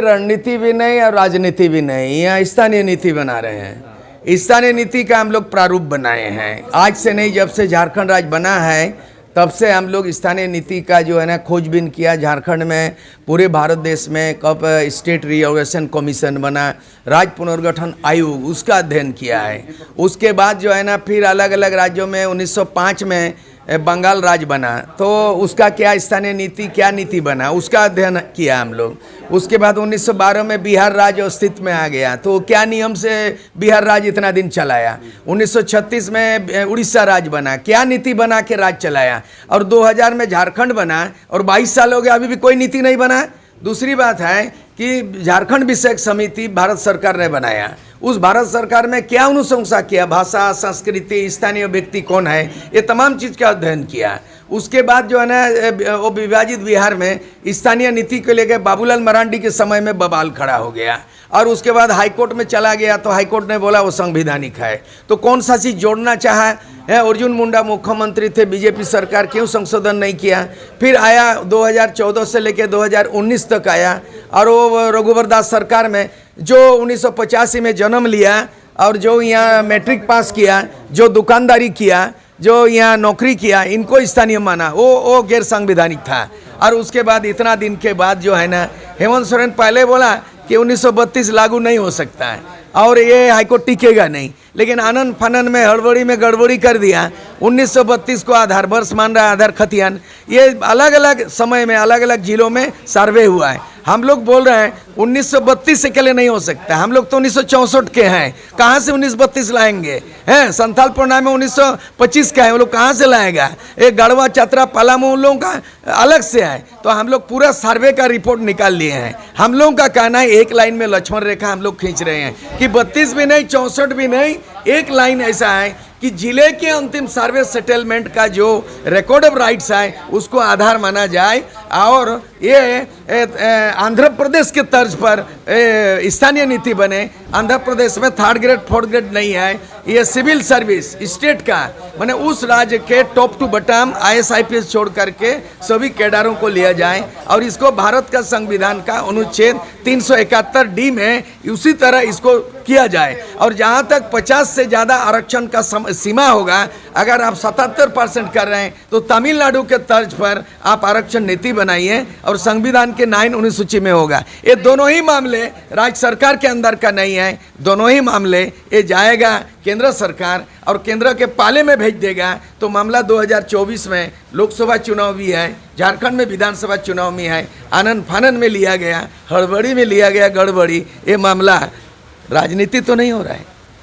रणनीति भी नहीं और राजनीति भी नहीं, यहाँ स्थानीय नीति बना रहे हैं। स्थानीय नीति का हम लोग प्रारूप बनाए हैं। आज से नहीं, जब से झारखंड राज्य बना है तब से हम लोग स्थानीय नीति का जो है ना खोजबीन किया। झारखंड में, पूरे भारत देश में कब स्टेट रिओर्गेनाइजेशन कमीशन बना, राज्य पुनर्गठन आयोग, उसका अध्ययन किया है। उसके बाद जो है ना फिर अलग अलग राज्यों में 1905 में बंगाल राज्य बना, तो उसका क्या स्थानीय नीति, क्या नीति बना, उसका अध्ययन किया हम लोग। उसके बाद 1912 में बिहार राज्य अस्तित्व में आ गया, तो क्या नियम से बिहार राज्य इतना दिन चलाया। 1936 में उड़ीसा राज्य बना, क्या नीति बना के राज्य चलाया। और 2000 में झारखंड बना और 22 साल हो गया, अभी भी कोई नीति नहीं बना। दूसरी बात है कि झारखंड विषयक समिति भारत सरकार ने बनाया। उस भारत सरकार में क्या अनुशंसा किया, भाषा, संस्कृति, स्थानीय व्यक्ति कौन है, ये तमाम चीज़ का अध्ययन किया। उसके बाद जो है ना वो विभाजित बिहार में स्थानीय नीति को लेकर बाबूलाल मरांडी के समय में बवाल खड़ा हो गया और उसके बाद हाईकोर्ट में चला गया, तो हाईकोर्ट ने बोला वो संवैधानिक है। तो कौन सा चीज़ जोड़ना चाहा है, अर्जुन मुंडा मुख्यमंत्री थे, बीजेपी सरकार क्यों संशोधन नहीं किया। फिर आया 2014 से लेकर 2019 तक आया, और वो रघुवर दास सरकार में जो 1985 में जन्म लिया और जो यहाँ मैट्रिक पास किया, जो दुकानदारी किया, जो यहाँ नौकरी किया, इनको स्थानीय माना, वो गैर संवैधानिक था। और उसके बाद इतना दिन के बाद जो है ना हेमंत सोरेन पहले बोला कि 1932 लागू नहीं हो सकता है और ये हाईकोर्ट टिकेगा नहीं, लेकिन आनंद फानन में हड़बड़ी में गड़बड़ी कर दिया। 1932 को आधार वर्ष मान रहा है, आधार खतियान। ये अलग अलग समय में अलग अलग जिलों में सर्वे हुआ है। हम लोग बोल रहे हैं 1932 से अकेले नहीं हो सकता, हम लोग तो 1964 के हैं, कहाँ से 1932 लाएंगे हैं। संथाल पुरना में 1925 का है, वो लोग कहाँ से लाएगा। एक गढ़वा, चतरा, पलामू उन लोगों का अलग से है। तो हम लोग पूरा सर्वे का रिपोर्ट निकाल लिए हैं। हम लोगों का कहना है एक लाइन में लक्ष्मण रेखा हम लोग खींच रहे हैं कि 32 भी नहीं, 64 भी नहीं, एक लाइन ऐसा है कि जिले के अंतिम सर्वे सेटलमेंट का जो रिकॉर्ड ऑफ राइट्स है उसको आधार माना जाए। और ये आंध्र प्रदेश के तर्ज पर स्थानीय नीति बने। आंध्र प्रदेश में 3rd ग्रेड 4th ग्रेड नहीं है, ये सिविल सर्विस स्टेट का, माने उस राज्य के top to bottom IAS IPS छोड़ करके सभी कैडरों को लिया जाए और इसको भारत का संविधान का अनुच्छेद 371D में उसी तरह इसको किया जाए। और जहाँ तक 50 से ज़्यादा आरक्षण का सीमा होगा, अगर आप 77% कर रहे हैं तो तमिलनाडु के तर्ज पर आप आरक्षण नीति बनाइए और संविधान के 9 अनुसूची में होगा। ये दोनों ही मामले राज्य सरकार के अंदर का नहीं है, दोनों ही मामले ये जाएगा केंद्र सरकार और केंद्र के पाले में भेज देगा। तो मामला 2024 में लोकसभा चुनाव भी है, झारखंड में विधानसभा चुनाव भी है, आनंद फानन में लिया गया, हड़बड़ी में लिया गया गड़बड़ी। ये मामला राजनीति तो नहीं हो रहा है।